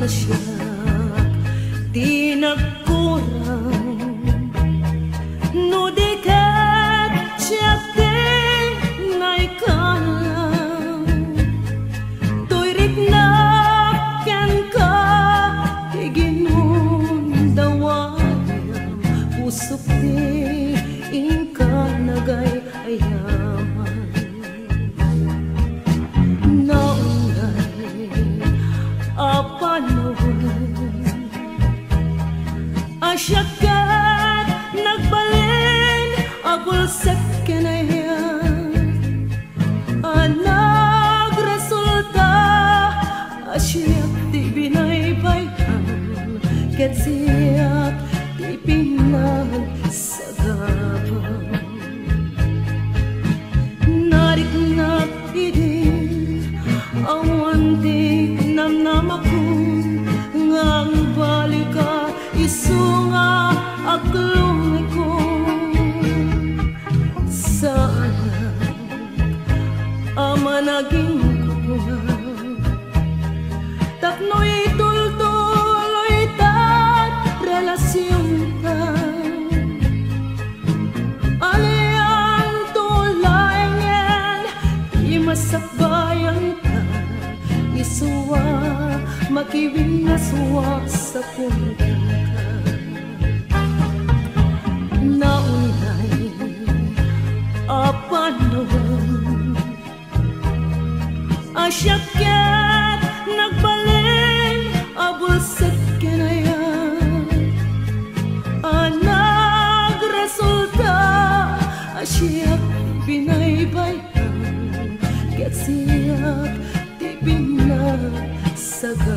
asyak di nagkurang no dikat siyak di naikalang tuyrik na ken ka iginundawayam usok di ingka nagay ayaman asyakat nagbalin abulsak kanayan nagresulta asyak di binaybayan ket siyak di pinagsagabang nariknak idin awan di namnamakun ngang balika isunga aklong ko sana ama naging kulang takno'y tultuloy tat relasyon ta aliang tulayan di masakbayan ta isuwa makiwinnaswasakon naunay apanon asyakat nagbalin abulsak kinayan nagresulta asyak binaybayan ket siyak di pinagsagabang